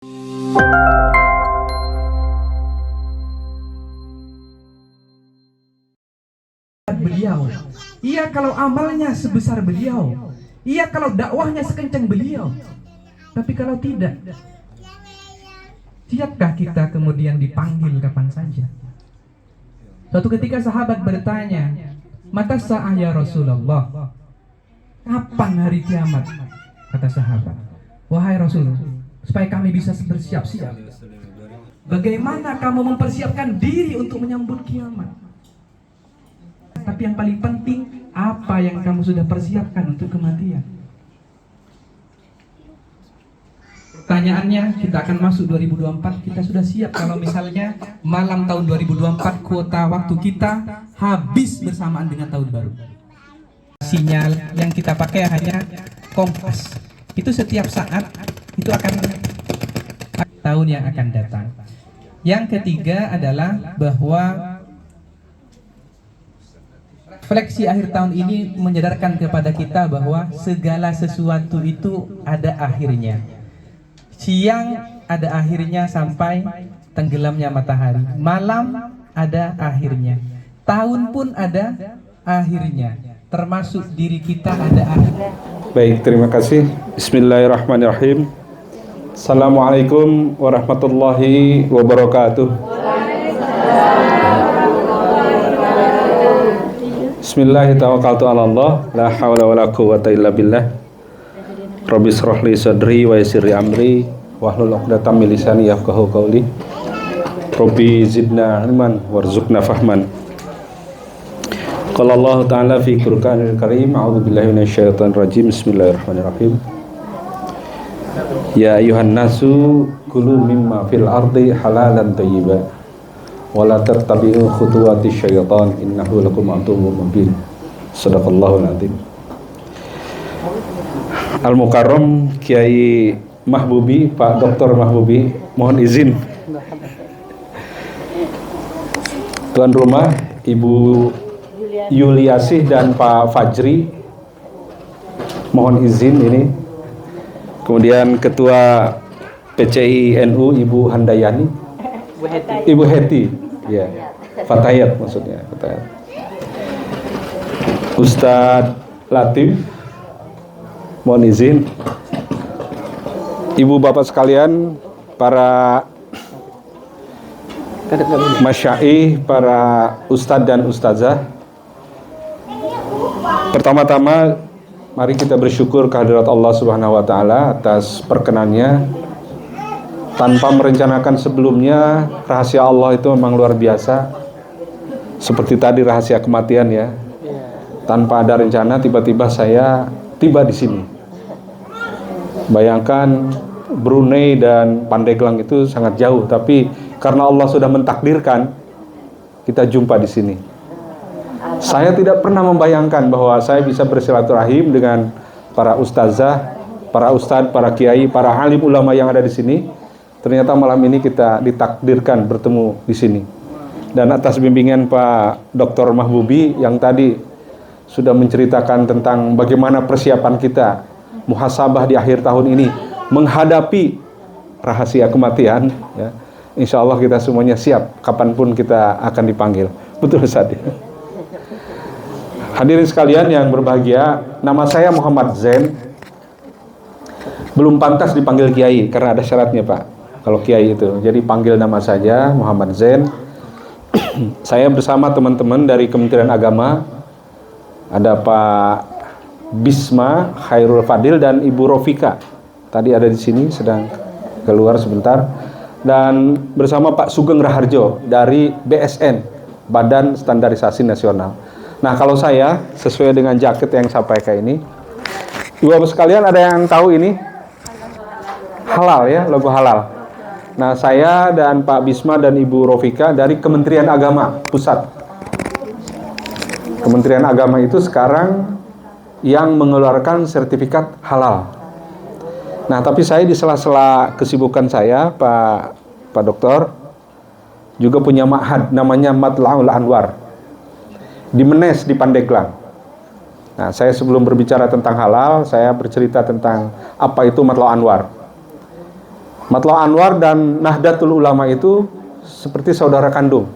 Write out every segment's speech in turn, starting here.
Beliau, iya kalau amalnya sebesar beliau, iya kalau dakwahnya sekencang beliau. Tapi kalau tidak, siapkah kita kemudian dipanggil kapan saja? Suatu ketika sahabat bertanya, "Mata sa'ah ya Rasulullah?" Kapan hari kiamat? Kata sahabat, "Wahai Rasul, supaya kami bisa bersiap-siap, bagaimana kamu mempersiapkan diri untuk menyambut kiamat? Tapi yang paling penting, apa yang kamu sudah persiapkan untuk kematian?" Pertanyaannya, kita akan masuk 2024, kita sudah siap kalau misalnya malam tahun 2024 kuota waktu kita habis bersamaan dengan tahun baru. Sinyal yang kita pakai hanya kompas. Itu setiap saat itu akan tahun yang akan datang. Yang ketiga adalah bahwa refleksi akhir tahun ini menyadarkan kepada kita bahwa segala sesuatu itu ada akhirnya. Siang ada akhirnya sampai tenggelamnya matahari. Malam ada akhirnya. Tahun pun ada akhirnya. Termasuk diri kita ada akhirnya. Baik, terima kasih. Bismillahirrahmanirrahim. Assalamualaikum warahmatullahi wabarakatuh. Bismillahirrahmanirrahim. La hawla wa la quwwata illa billah. Rabbi shrah li sadri wa yassir li amri wahlul 'uqdatam min lisani yafqahu qawli. Rabbi zidna ilman warzuqna fahman. Qala Allah Ta'ala fi Qur'anil Karim, a'udzu billahi minasyaitonir rajim. Bismillahirrahmanirrahim. Ya ayuhan nasu kulu mimma fil ardi halalan thayyiban wa la tattabi'u khutuwati syaitan innahu lakum aduwwun mubin. Shadaqallahul azim. Al-Mukarram Kiai Mahbubi, Pak Dr. Mahbubi, mohon izin tuan rumah Ibu Yuliasih dan Pak Fajri, mohon izin ini. Kemudian Ketua PCI NU Ibu Handayani, Ibu Heti, ya, Fatayat maksudnya, Fatayat. Ustadz Latif, mohon izin. Ibu bapak sekalian, para masyaikh, para ustadz dan ustazah. Pertama-tama mari kita bersyukur kehadirat Allah Subhanahu wa taala atas perkenannya. Tanpa merencanakan sebelumnya, rahasia Allah itu memang luar biasa. Seperti tadi rahasia kematian ya. Tanpa ada rencana tiba-tiba saya tiba di sini. Bayangkan Brunei dan Pandeglang itu sangat jauh, tapi karena Allah sudah mentakdirkan kita jumpa di sini. Saya tidak pernah membayangkan bahwa saya bisa bersilaturahim dengan para ustazah, para ustadz, para kiai, para alim ulama yang ada di sini. Ternyata malam ini kita ditakdirkan bertemu di sini. Dan atas bimbingan Pak Dr. Mahbubi yang tadi sudah menceritakan tentang bagaimana persiapan kita muhasabah di akhir tahun ini menghadapi rahasia kematian, ya. Insya Allah kita semuanya siap kapanpun kita akan dipanggil. Betul Ustaz. Hadirin sekalian yang berbahagia, nama saya Muhammad Zain. Belum pantas dipanggil Kiai karena ada syaratnya Pak. Kalau Kiai itu, jadi panggil nama saja Muhammad Zain. Saya bersama teman-teman dari Kementerian Agama, ada Pak Bisma Khairul Fadil dan Ibu Rofika. Tadi ada di sini, sedang keluar sebentar. Dan bersama Pak Sugeng Raharjo dari BSN, Badan Standarisasi Nasional. Nah, kalau saya sesuai dengan jaket yang saya pakai ini, Ibu-ibu sekalian ada yang tahu ini? Halal ya, logo halal. Nah, saya dan Pak Bisma dan Ibu Rofika dari Kementerian Agama Pusat. Kementerian Agama itu sekarang yang mengeluarkan sertifikat halal. Nah, tapi saya di sela-sela kesibukan saya, Pak Dokter, juga punya ma'had namanya Matla'ul Anwar di Menes di Pandeglang. Nah, saya sebelum berbicara tentang halal, saya bercerita tentang apa itu Matla'ul Anwar. Matlaul Anwar dan Nahdlatul Ulama itu seperti saudara kandung.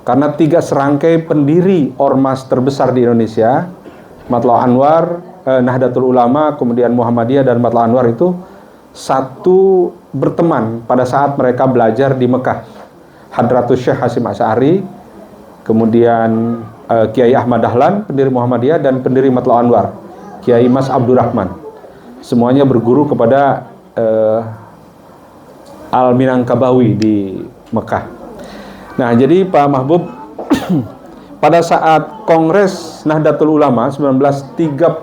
Karena 3 serangkai pendiri ormas terbesar di Indonesia, Matlaul Anwar, Nahdlatul Ulama, kemudian Muhammadiyah dan Matlaul Anwar itu satu berteman pada saat mereka belajar di Mekah. Hadratus Syekh Hasyim Asy'ari, kemudian Kiai Ahmad Dahlan, pendiri Muhammadiyah, dan pendiri Matlaul Anwar, Kiai Mas Abdurrahman. Semuanya berguru kepada Al-Minangkabawi di Mekah. Nah, jadi Pak Mahbub, pada saat Kongres Nahdlatul Ulama 1936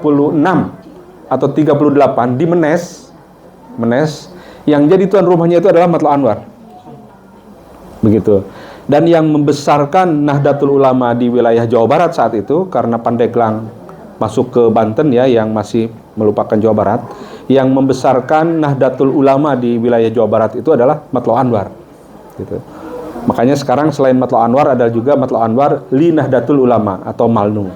atau 38 di Menes, yang jadi tuan rumahnya itu adalah Matlaul Anwar. Begitu. Dan yang membesarkan Nahdlatul Ulama di wilayah Jawa Barat saat itu, karena Pandeglang masuk ke Banten ya, yang masih melupakan Jawa Barat, yang membesarkan Nahdlatul Ulama di wilayah Jawa Barat itu adalah Matlaul Anwar. Gitu. Makanya sekarang selain Matlaul Anwar ada juga Matlaul Anwar li Nahdlatul Ulama atau Malnu.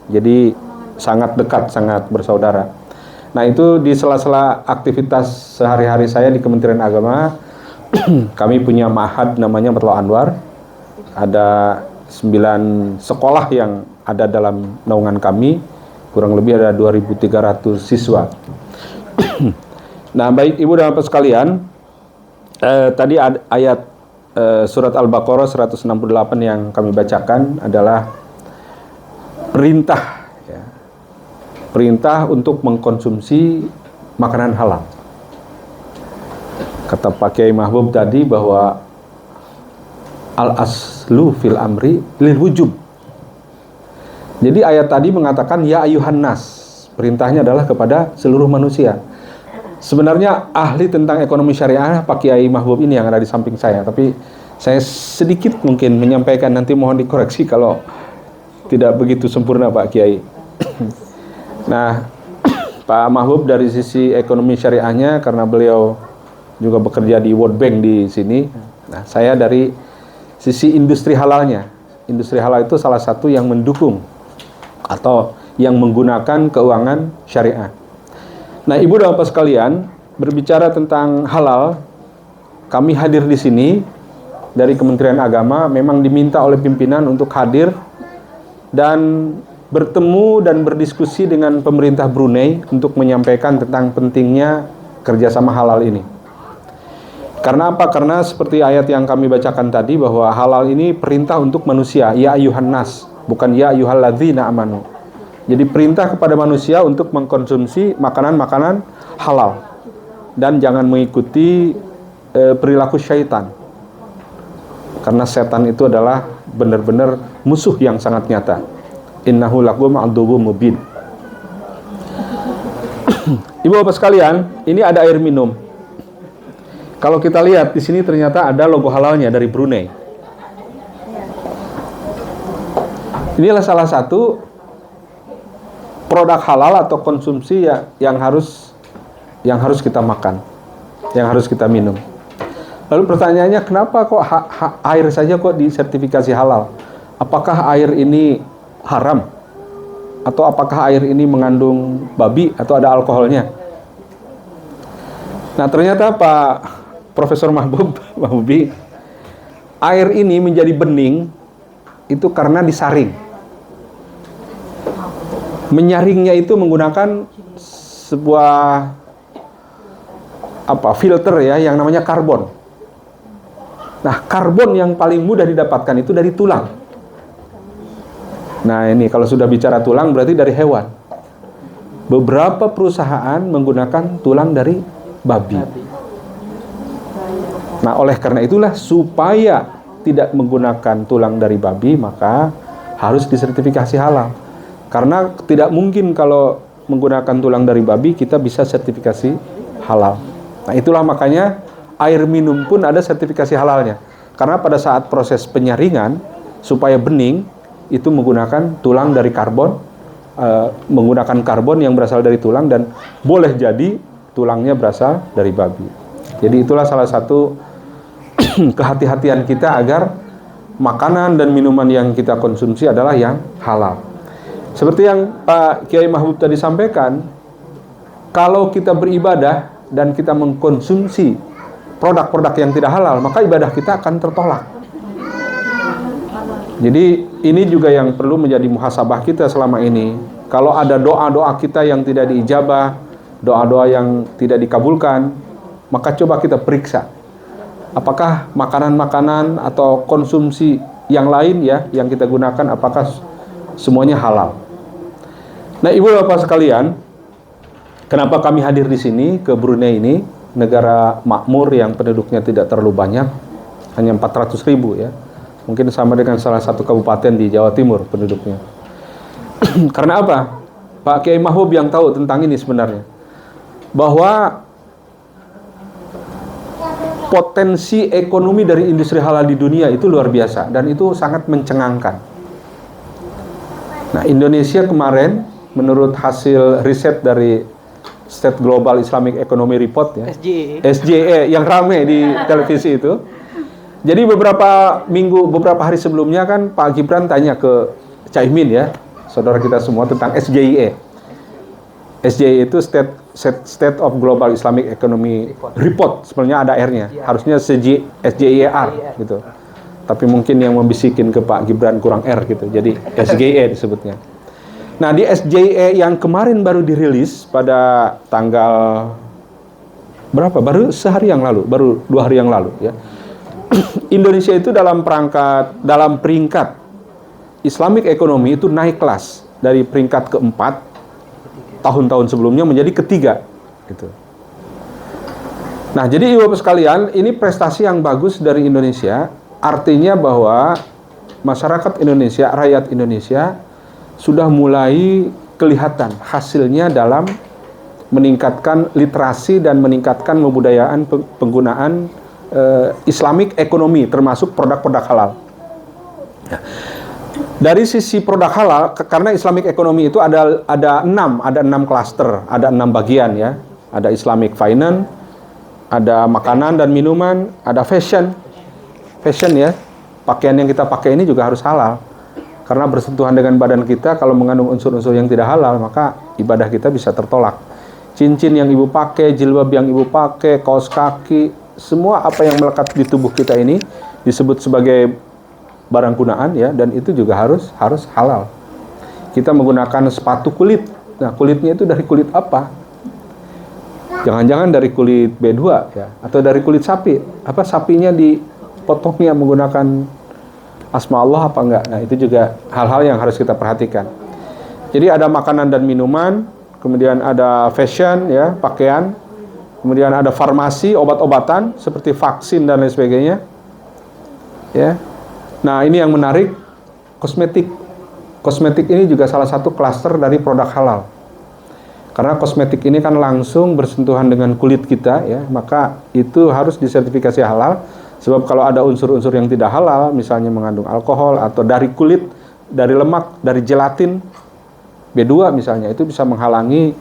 Jadi sangat dekat, sangat bersaudara. Nah, itu di sela-sela aktivitas sehari-hari saya di Kementerian Agama, kami punya ma'had namanya Matlaul Anwar. Ada 9 sekolah yang ada dalam naungan kami, kurang lebih ada 2.300 siswa. Nah, baik Ibu dan Bapak sekalian, tadi ayat surat Al-Baqarah 168 yang kami bacakan adalah perintah, ya. Perintah untuk mengkonsumsi makanan halal. Kata Pak Kiai Mahbub tadi bahwa al-aslu fil amri lil wujub. Jadi ayat tadi mengatakan ya ayuhan nas. Perintahnya adalah kepada seluruh manusia. Sebenarnya ahli tentang ekonomi syariah Pak Kiai Mahbub ini yang ada di samping saya, tapi saya sedikit mungkin menyampaikan, nanti mohon dikoreksi kalau tidak begitu sempurna Pak Kiai. Nah, Pak Mahbub dari sisi ekonomi syariahnya, karena beliau juga bekerja di World Bank di sini. Nah, saya dari sisi industri halalnya. Industri halal itu salah satu yang mendukung atau yang menggunakan keuangan syariah. Nah, Ibu dan Bapak sekalian, berbicara tentang halal, kami hadir di sini dari Kementerian Agama memang diminta oleh pimpinan untuk hadir dan bertemu dan berdiskusi dengan pemerintah Brunei untuk menyampaikan tentang pentingnya kerjasama halal ini. Karena apa? Karena seperti ayat yang kami bacakan tadi, bahwa halal ini perintah untuk manusia, ya ayuhan nas, bukan ya ayyuhalladzina amanu. Jadi perintah kepada manusia untuk mengkonsumsi makanan-makanan halal dan jangan mengikuti perilaku syaitan. Karena setan itu adalah benar-benar musuh yang sangat nyata. Innahu lakum aduwwum mubin. Ibu Bapak sekalian, ini ada air minum. Kalau kita lihat di sini ternyata ada logo halalnya dari Brunei. Inilah salah satu produk halal atau konsumsi yang harus kita makan, yang harus kita minum. Lalu pertanyaannya, kenapa kok air saja kok disertifikasi halal? Apakah air ini haram? Atau apakah air ini mengandung babi atau ada alkoholnya? Nah, ternyata Pak Profesor Mahbubi, air ini menjadi bening itu karena disaring. Menyaringnya itu menggunakan sebuah filter ya, yang namanya karbon. Nah, karbon yang paling mudah didapatkan itu dari tulang. Nah, ini kalau sudah bicara tulang berarti dari hewan. Beberapa perusahaan menggunakan tulang dari babi. Nah, oleh karena itulah supaya tidak menggunakan tulang dari babi, maka harus disertifikasi halal. Karena tidak mungkin kalau menggunakan tulang dari babi kita bisa sertifikasi halal. Nah, itulah makanya air minum pun ada sertifikasi halalnya. Karena pada saat proses penyaringan supaya bening itu menggunakan tulang dari karbon, menggunakan karbon yang berasal dari tulang, dan boleh jadi tulangnya berasal dari babi. Jadi itulah salah satu kehati-hatian kita agar makanan dan minuman yang kita konsumsi adalah yang halal. Seperti yang Pak Kiai Mahbub tadi sampaikan, kalau kita beribadah dan kita mengkonsumsi produk-produk yang tidak halal, maka ibadah kita akan tertolak. Jadi ini juga yang perlu menjadi muhasabah kita selama ini. Kalau ada doa-doa kita yang tidak diijabah, doa-doa yang tidak dikabulkan, maka coba kita periksa. Apakah makanan-makanan atau konsumsi yang lain ya yang kita gunakan, apakah semuanya halal? Nah, Ibu Bapak sekalian, kenapa kami hadir di sini ke Brunei ini, negara makmur yang penduduknya tidak terlalu banyak, hanya 400.000 ya. Mungkin sama dengan salah satu kabupaten di Jawa Timur penduduknya. Karena apa? Pak Kiai Mahbub yang tahu tentang ini sebenarnya. Bahwa potensi ekonomi dari industri halal di dunia itu luar biasa dan itu sangat mencengangkan. Nah, Indonesia kemarin menurut hasil riset dari State Global Islamic Economy Report ya, SJE yang ramai di televisi itu. Jadi beberapa hari sebelumnya kan Pak Gibran tanya ke Caimin ya, saudara kita semua tentang SJE. SJE itu State of Global Islamic Economy Report, sebenarnya ada R-nya. Harusnya SJER gitu. Tapi mungkin yang membisikin ke Pak Gibran kurang R gitu. Jadi SJE disebutnya. Nah, di SJE yang kemarin baru dirilis pada tanggal berapa? Baru sehari yang lalu, baru 2 hari yang lalu ya. Indonesia itu dalam peringkat Islamic Economy itu naik kelas dari peringkat keempat tahun-tahun sebelumnya menjadi ketiga gitu. Nah, jadi Ibu Bapak sekalian, ini prestasi yang bagus dari Indonesia, artinya bahwa masyarakat Indonesia, rakyat Indonesia sudah mulai kelihatan hasilnya dalam meningkatkan literasi dan meningkatkan kebudayaan penggunaan Islamic Economy, termasuk produk-produk halal. Dari sisi produk halal, karena Islamic Economy itu ada 6 klaster, ada 6 bagian ya. Ada Islamic Finance, ada makanan dan minuman, ada fashion ya. Pakaian yang kita pakai ini juga harus halal. Karena bersentuhan dengan badan kita, kalau mengandung unsur-unsur yang tidak halal, maka ibadah kita bisa tertolak. Cincin yang ibu pakai, jilbab yang ibu pakai, kaos kaki, semua apa yang melekat di tubuh kita ini disebut sebagai barang gunaan ya, dan itu juga harus halal. Kita menggunakan sepatu kulit. Nah, kulitnya itu dari kulit apa? Jangan-jangan dari kulit B2 ya, atau dari kulit sapi. Apa sapinya dipotongnya menggunakan asma Allah apa enggak? Nah, itu juga hal-hal yang harus kita perhatikan. Jadi ada makanan dan minuman, kemudian ada fashion ya, pakaian, kemudian ada farmasi, obat-obatan seperti vaksin dan lain sebagainya. Ya. Nah, ini yang menarik, kosmetik. Kosmetik ini juga salah satu klaster dari produk halal. Karena kosmetik ini kan langsung bersentuhan dengan kulit kita ya, maka itu harus disertifikasi halal. Sebab kalau ada unsur-unsur yang tidak halal, misalnya mengandung alkohol atau dari kulit, dari lemak, dari gelatin B2 misalnya, itu bisa menghalangi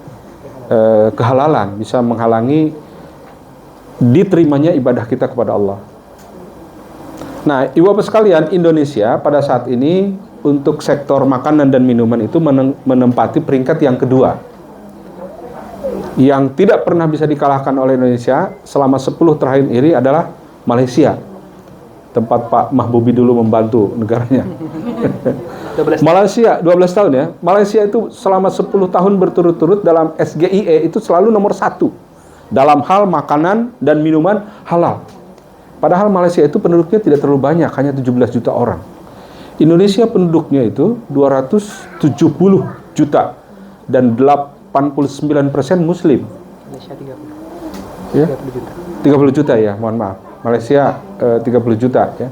kehalalan, bisa menghalangi diterimanya ibadah kita kepada Allah. Nah, Ibu Bapak sekalian, Indonesia pada saat ini untuk sektor makanan dan minuman itu menempati peringkat yang kedua. Yang tidak pernah bisa dikalahkan oleh Indonesia selama 10 terakhir ini adalah Malaysia. Tempat Pak Mahbubi dulu membantu negaranya. Malaysia 12 tahun ya. Malaysia itu selama 10 tahun berturut-turut dalam SGIE itu selalu nomor 1 dalam hal makanan dan minuman halal. Padahal Malaysia itu penduduknya tidak terlalu banyak, hanya 17 juta orang. Indonesia penduduknya itu 270 juta dan 89% Muslim. Malaysia 30. Ya? 30 juta ya, mohon maaf. Malaysia 30 juta ya.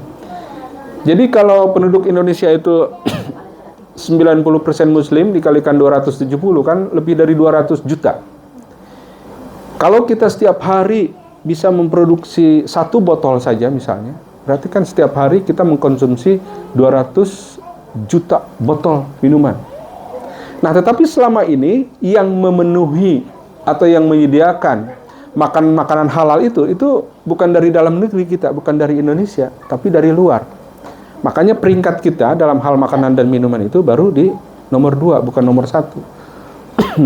Jadi kalau penduduk Indonesia itu 90% Muslim dikalikan 270 kan lebih dari 200 juta. Kalau kita setiap hari bisa memproduksi 1 botol saja misalnya, berarti kan setiap hari kita mengkonsumsi 200 juta botol minuman. Nah, tetapi selama ini yang memenuhi atau yang menyediakan makanan halal itu bukan dari dalam negeri kita, bukan dari Indonesia, tapi dari luar. Makanya peringkat kita dalam hal makanan dan minuman itu baru di nomor 2, bukan nomor 1.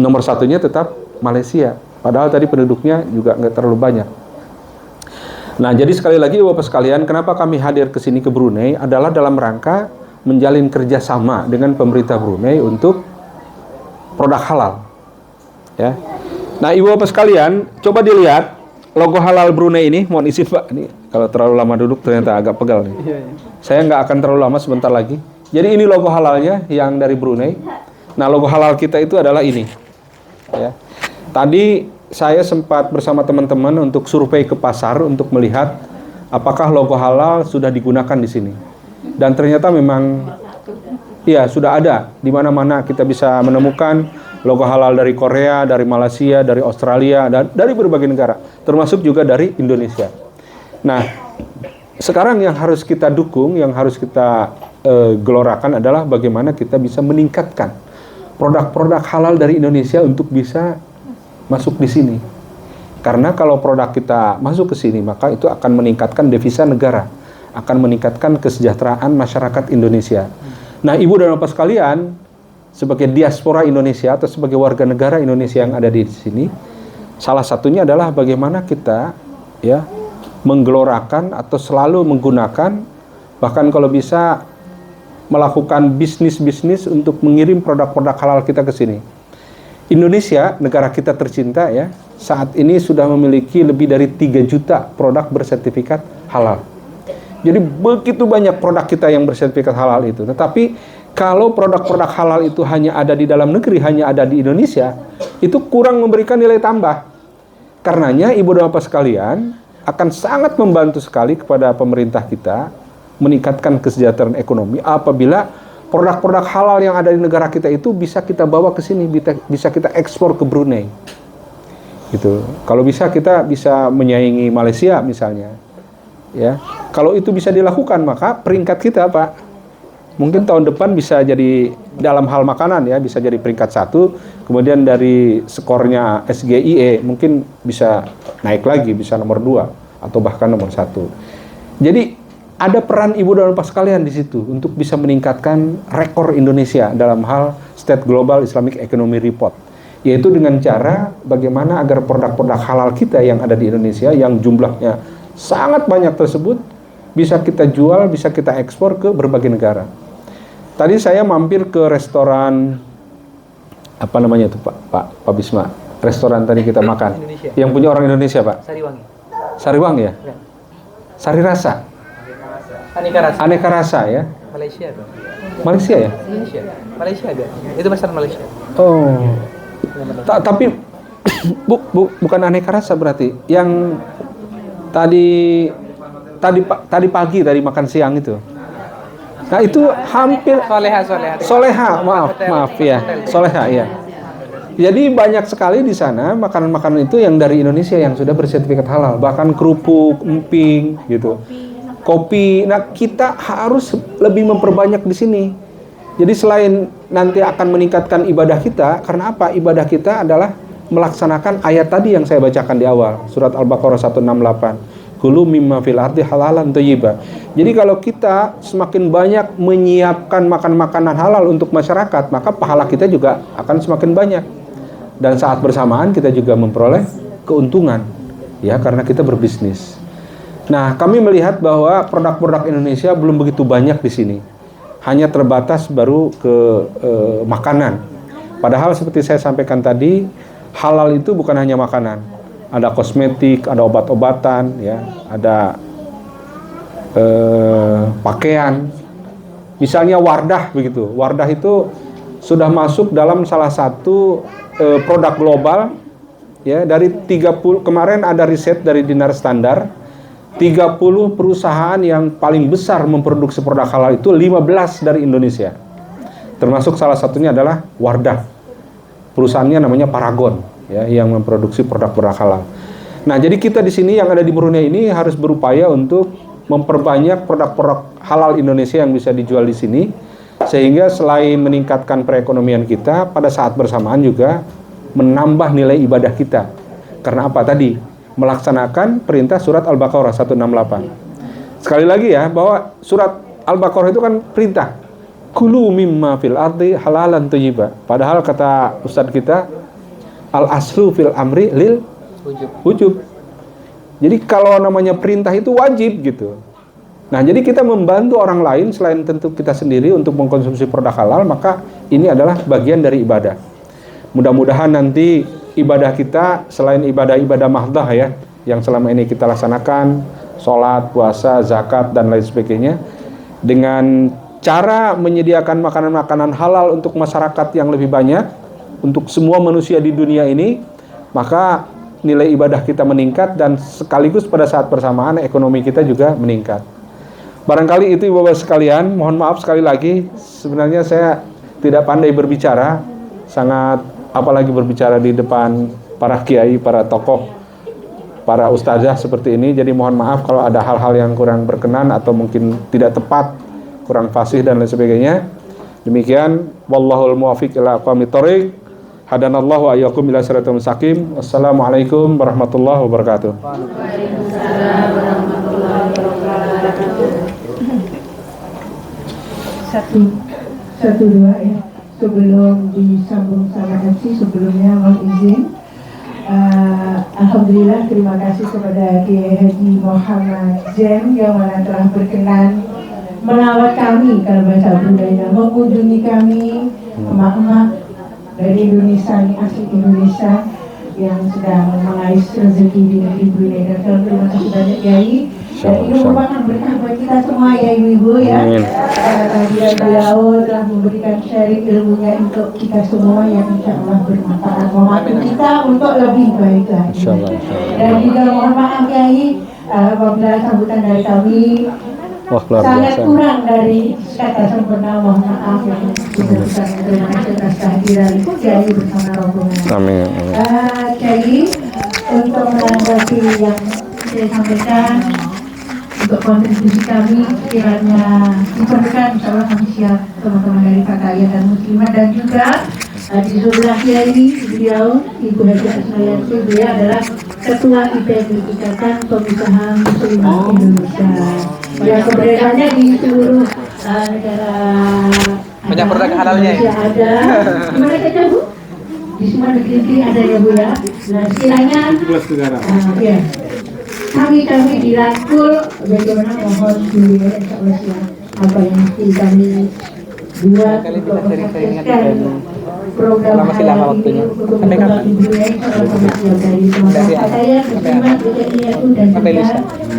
Nomor 1-nya tetap Malaysia. Padahal tadi penduduknya juga nggak terlalu banyak. Nah, jadi sekali lagi Bapak sekalian, kenapa kami hadir ke sini ke Brunei adalah dalam rangka menjalin kerjasama dengan pemerintah Brunei untuk produk halal. Ya. Nah, Ibu Bapak sekalian, coba dilihat logo halal Brunei ini. Mohon izin Pak, ini kalau terlalu lama duduk ternyata agak pegal nih. Saya nggak akan terlalu lama, sebentar lagi. Jadi ini logo halalnya yang dari Brunei. Nah, logo halal kita itu adalah ini. Ya. Tadi saya sempat bersama teman-teman untuk survei ke pasar untuk melihat apakah logo halal sudah digunakan di sini. Dan ternyata memang ya sudah ada di mana-mana kita bisa menemukan logo halal dari Korea, dari Malaysia, dari Australia, dan dari berbagai negara, termasuk juga dari Indonesia. Nah, sekarang yang harus kita dukung, yang harus kita gelorakan adalah bagaimana kita bisa meningkatkan produk-produk halal dari Indonesia untuk bisa masuk di sini. Karena kalau produk kita masuk ke sini, maka itu akan meningkatkan devisa negara, akan meningkatkan kesejahteraan masyarakat Indonesia. Nah, Ibu dan Bapak sekalian, sebagai diaspora Indonesia atau sebagai warga negara Indonesia yang ada di sini, salah satunya adalah bagaimana kita ya menggelorakan atau selalu menggunakan, bahkan kalau bisa melakukan bisnis-bisnis untuk mengirim produk-produk halal kita ke sini. Indonesia, negara kita tercinta ya, saat ini sudah memiliki lebih dari 3 juta produk bersertifikat halal. Jadi begitu banyak produk kita yang bersertifikat halal itu. Tetapi kalau produk-produk halal itu hanya ada di dalam negeri, hanya ada di Indonesia, itu kurang memberikan nilai tambah. Karenanya Ibu dan Bapak sekalian akan sangat membantu sekali kepada pemerintah kita meningkatkan kesejahteraan ekonomi apabila produk-produk halal yang ada di negara kita itu bisa kita bawa ke sini, bisa kita ekspor ke Brunei. Gitu. Kalau bisa kita bisa menyaingi Malaysia misalnya. Ya. Kalau itu bisa dilakukan, maka peringkat kita, Pak, mungkin tahun depan bisa jadi dalam hal makanan ya, bisa jadi peringkat 1, kemudian dari skornya SGIE mungkin bisa naik lagi, bisa nomor 2 atau bahkan nomor 1. Jadi ada peran Ibu dan Bapak sekalian di situ untuk bisa meningkatkan rekor Indonesia dalam hal State Global Islamic Economy Report, yaitu dengan cara bagaimana agar produk-produk halal kita yang ada di Indonesia yang jumlahnya sangat banyak tersebut bisa kita jual, bisa kita ekspor ke berbagai negara. Tadi saya mampir ke restoran apa namanya itu Pak Bisma, restoran tadi kita makan Indonesia. Yang punya orang Indonesia Pak, Sariwangi. Sariwangi ya, Ya. Sari Rasa, Aneka rasa. Aneka Rasa ya, Malaysia ada. Malaysia ya. Indonesia. Malaysia ada. Itu pasar Malaysia. Oh, tapi bukan Aneka Rasa berarti. Yang tadi pagi tadi makan siang itu. Nah itu hampir Soleha, maaf ya, Soleha ya. Jadi banyak sekali di sana makanan-makanan itu yang dari Indonesia yang sudah bersertifikat halal, bahkan kerupuk, emping gitu. Kopi. Nah, kita harus lebih memperbanyak di sini. Jadi selain nanti akan meningkatkan ibadah kita, karena apa? Ibadah kita adalah melaksanakan ayat tadi yang saya bacakan di awal, surat Al-Baqarah 168. Kulu mimma fil ardi halalan thayyiba. Jadi kalau kita semakin banyak menyiapkan makan-makanan halal untuk masyarakat, maka pahala kita juga akan semakin banyak. Dan saat bersamaan kita juga memperoleh keuntungan, ya, karena kita berbisnis. Nah, kami melihat bahwa produk-produk Indonesia belum begitu banyak di sini. Hanya terbatas baru ke makanan. Padahal seperti saya sampaikan tadi, halal itu bukan hanya makanan. Ada kosmetik, ada obat-obatan, ya, ada pakaian. Misalnya Wardah begitu. Wardah itu sudah masuk dalam salah satu produk global, ya, dari 30, kemarin ada riset dari Dinar Standar, 30 perusahaan yang paling besar memproduksi produk halal itu 15 dari Indonesia. Termasuk salah satunya adalah Wardah. Perusahaannya namanya Paragon, ya, yang memproduksi produk-produk halal. Nah, jadi kita di sini yang ada di Brunei ini harus berupaya untuk memperbanyak produk-produk halal Indonesia yang bisa dijual di sini, sehingga selain meningkatkan perekonomian kita, pada saat bersamaan juga menambah nilai ibadah kita. Karena apa tadi? Melaksanakan perintah surat Al-Baqarah 168. Sekali lagi ya, bahwa surat Al-Baqarah itu kan perintah. Kulu mimma fil ardi halalan thayyiba. Padahal kata Ustadz kita, al-aslu fil amri lil wujub. Jadi kalau namanya perintah itu wajib gitu. Nah, jadi kita membantu orang lain selain tentu kita sendiri untuk mengkonsumsi produk halal, maka ini adalah bagian dari ibadah. Mudah-mudahan nanti ibadah kita selain ibadah-ibadah mahdah ya, yang selama ini kita laksanakan, sholat, puasa, zakat, dan lain sebagainya, dengan cara menyediakan makanan-makanan halal untuk masyarakat yang lebih banyak, untuk semua manusia di dunia ini, maka nilai ibadah kita meningkat dan sekaligus pada saat bersamaan ekonomi kita juga meningkat. Barangkali itu Ibu-Bapak sekalian, mohon maaf sekali lagi, sebenarnya saya tidak pandai berbicara, sangat apalagi berbicara di depan para kiai, para tokoh, para ustazah seperti ini. Jadi mohon maaf kalau ada hal-hal yang kurang berkenan atau mungkin tidak tepat, kurang fasih dan lain sebagainya. Demikian, wallahul muwaffiq ila aqwamit thoriq. Hadanallahu wa iyyakum ila siratal mustaqim. Wassalamualaikum warahmatullahi wabarakatuh. Waalaikumsalam warahmatullahi wabarakatuh. Satu dua ya. Sebelum disambung sama MC, sebelumnya mohon izin. Alhamdulillah, terima kasih kepada Kiai Haji Muhammad Jem yang mana telah berkenan melawat kami, kalau bahasa Bruneinya, mengunjungi kami, emak-emak dari Indonesia, ini asli Indonesia yang sedang mengais rezeki di negeri Brunei. Dan terima kasih banyak Kiai. Dan ini merupakan berkah buat kita semua ya ibu-ibu ya. Karena beliau telah memberikan sharing ilmunya untuk kita semua yang insya Allah bermanfaat, membantu kita untuk lebih baik lagi. Dan juga mohon maaf Kiai apabila sambutan dari kami sangat kurang dari kata sempurna, mohon maaf yang besar. Terima kasih atas kehadiran Kiai bersama rombongan. Amin. Kiai, untuk menanggapi yang saya sampaikan, untuk kontribusi kami kiranya diperlukan, insya Allah kami siap, teman-teman dari Fatayat dan Muslimat. Dan juga di sebelah Kiai beliau Ibu Haji Asmayanti, beliau adalah Ketua IPMI, Ikatan Pengusaha Muslimat Indonesia, yang keberadaannya di seluruh negara. Banyak produk halalnya ya? Ada di mana saja Bu? Di semua negeri ada ya Bu ya. Nah sekiranya ya, kami dirangkul bagaimana, mohon dulu ya insya Allah siap apa yang mesti kami buat untuk mensukseskan program halal ini untuk mengembangkan budaya. Insya Allah kami siap dari semangat saya Muslimat BKIAU dan juga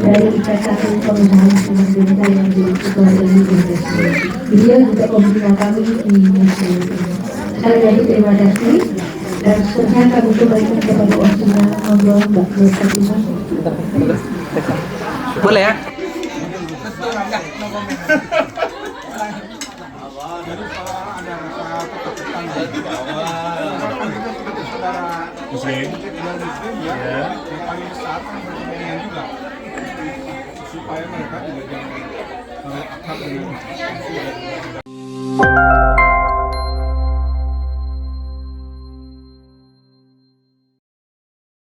dari Ikatan Pengusaha Muslimat Indonesia yang di Ketua Indonesia. Beliau juga pembina kami di Muslim. Sekali lagi terima kasih. Dan seterusnya kami kembalikan kepada Wasina Allah Mbak Fatimah. Boleh ya? Muslim ya, yang paling besar yang juga supaya mereka juga jangan akrab dengan